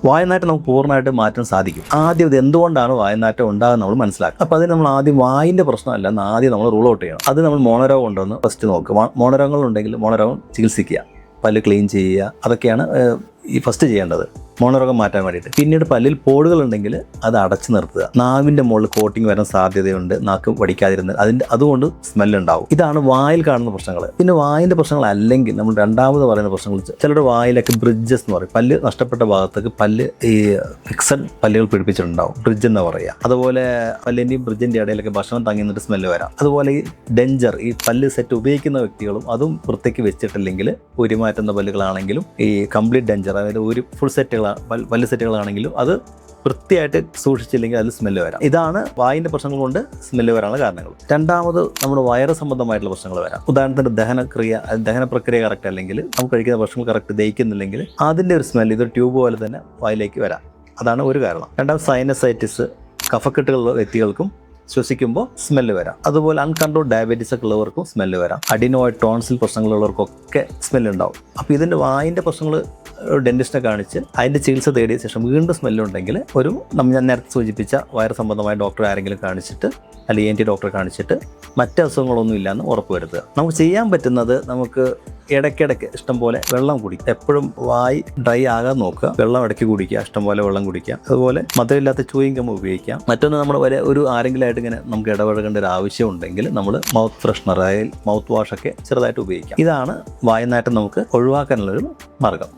വായനാറ്റം നമുക്ക് പൂർണ്ണമായിട്ട് മാറ്റാൻ സാധിക്കും. ആദ്യം ഇത് എന്തുകൊണ്ടാണ് വായനാറ്റം ഉണ്ടാകുന്നത് നമ്മൾ മനസ്സിലാക്കുക. അപ്പോൾ അതിന് നമ്മൾ ആദ്യം വായിൻ്റെ പ്രശ്നമല്ല എന്ന് ആദ്യം നമ്മൾ റൂൾ ഔട്ട് ചെയ്യണം. അത് നമ്മൾ മോണരോഗം ഉണ്ടോയെന്ന് ഫസ്റ്റ് നോക്കുക. മോണരോഗങ്ങളുണ്ടെങ്കിൽ മോണരോഗം ചികിത്സിക്കുക, പല്ല് ക്ലീൻ ചെയ്യുക, അതൊക്കെയാണ് ഈ ഫസ്റ്റ് ചെയ്യേണ്ടത് മോണരോഗം മാറ്റാൻ വേണ്ടിയിട്ട്. പിന്നീട് പല്ലിൽ പോടുകൾ ഉണ്ടെങ്കിൽ അത് അടച്ചു നിർത്തുക. നാവിൻ്റെ മുകളിൽ കോട്ടിങ് വരാൻ സാധ്യതയുണ്ട്, നാക്ക് വടിക്കാതിരുന്നത് അതുകൊണ്ട് സ്മെല്ലുണ്ടാവും. ഇതാണ് വായിൽ കാണുന്ന പ്രശ്നങ്ങൾ. പിന്നെ വായിൻ്റെ പ്രശ്നങ്ങൾ അല്ലെങ്കിൽ നമ്മൾ രണ്ടാമത് പറയുന്ന പ്രശ്നങ്ങൾ, ചിലരുടെ വായിലൊക്കെ ബ്രിഡ്ജസ് എന്ന് പറയും. പല്ല് നഷ്ടപ്പെട്ട ഭാഗത്തേക്ക് പല്ല് ഈ ഫിക്സഡ് പല്ലുകൾ പിടിപ്പിച്ചിട്ടുണ്ടാവും, ബ്രിഡ്ജ് എന്ന് പറയുക. അതുപോലെ പല്ലിൻ്റെയും ബ്രിഡ്ജിൻ്റെ ഇടയിലൊക്കെ ഭക്ഷണം തങ്ങി നിന്നിട്ട് സ്മെല്ല് വരാം. അതുപോലെ ഈ ഡെഞ്ചർ, ഈ പല്ല് സെറ്റ് ഉപയോഗിക്കുന്ന വ്യക്തികളും അതും വൃത്തിക്ക് വെച്ചിട്ടില്ലെങ്കിൽ, ഉരുമാറ്റുന്ന പല്ലുകളാണെങ്കിലും ഈ കംപ്ലീറ്റ് ഡെഞ്ചർ, അതായത് ഒരു ഫുൾ സെറ്റുകൾ പല്ല് സെറ്റുകളാണെങ്കിലും അത് വൃത്തിയായിട്ട് സൂക്ഷിച്ചില്ലെങ്കിൽ അതിൽ സ്മെല്ല് വരാം. ഇതാണ് വായിൻ്റെ പ്രശ്നങ്ങൾ കൊണ്ട് സ്മെല്ല് വരാനുള്ള കാരണങ്ങൾ. രണ്ടാമത് നമ്മുടെ വയറ് സംബന്ധമായിട്ടുള്ള പ്രശ്നങ്ങൾ വരാം. ഉദാഹരണത്തിന് ദഹന പ്രക്രിയ കറക്റ്റ് അല്ലെങ്കിൽ നമുക്ക് കഴിക്കുന്ന ഭക്ഷണങ്ങൾ കറക്റ്റ് ദഹിക്കുന്നില്ലെങ്കിൽ അതിൻ്റെ ഒരു സ്മെല്ല് ഇതൊരു ട്യൂബ് പോലെ തന്നെ വായിലേക്ക് വരാം. അതാണ് ഒരു കാരണം. രണ്ടാമത് സൈനസൈറ്റിസ്, കഫക്കെട്ടുള്ള വ്യക്തികൾക്കും ശ്വസിക്കുമ്പോൾ സ്മെല്ല് വരാം. അതുപോലെ അൺകൺട്രോൾ ഡയബറ്റീസ് ഒക്കെ ഉള്ളവർക്കും സ്മെല്ല് വരാം. അഡിനോയിഡ് ടോൺസിൽ പ്രശ്നങ്ങളുള്ളവർക്കൊക്കെ സ്മെല്ല് ഉണ്ടാവും. അപ്പോൾ ഇതിൻ്റെ വായിൻ്റെ പ്രശ്നങ്ങൾ ഡെന്റിസ്റ്റിനെ കാണിച്ച് അതിൻ്റെ ചികിത്സ തേടിയ ശേഷം വീണ്ടും സ്മെല്ലുണ്ടെങ്കിൽ ഞാൻ നേരത്തെ സൂചിപ്പിച്ച വയറ് സംബന്ധമായ ഡോക്ടറെ ആരെങ്കിലും കാണിച്ചിട്ട് അല്ലെങ്കിൽ ENT ഡോക്ടറെ കാണിച്ചിട്ട് മറ്റ് അസുഖങ്ങളൊന്നും ഇല്ലയെന്ന് ഉറപ്പ് വരുത്തുക. നമുക്ക് ചെയ്യാൻ പറ്റുന്നത്, നമുക്ക് ഇടയ്ക്കിടയ്ക്ക് ഇഷ്ടംപോലെ വെള്ളം കുടിക്കുക. എപ്പോഴും വായി ഡ്രൈ ആകാൻ നോക്കുക. വെള്ളം ഇടയ്ക്ക് കുടിക്കുക, ഇഷ്ടംപോലെ വെള്ളം കുടിക്കുക. അതുപോലെ മധുരമില്ലാത്ത ചൂയിങ് ഗം ഉപയോഗിക്കാം. മറ്റൊന്ന്, നമ്മൾ ഒരു ആരെങ്കിലുമായിട്ട് ഇങ്ങനെ നമുക്ക് ഇടപഴകേണ്ട ഒരു ആവശ്യം ഉണ്ടെങ്കിൽ നമ്മൾ മൗത്ത് ഫ്രഷ്നർ, മൗത്ത് വാഷൊക്കെ ചെറുതായിട്ട് ഉപയോഗിക്കാം. ഇതാണ് വായനാറ്റം നമുക്ക് ഒഴിവാക്കാനുള്ളൊരു മാർഗം.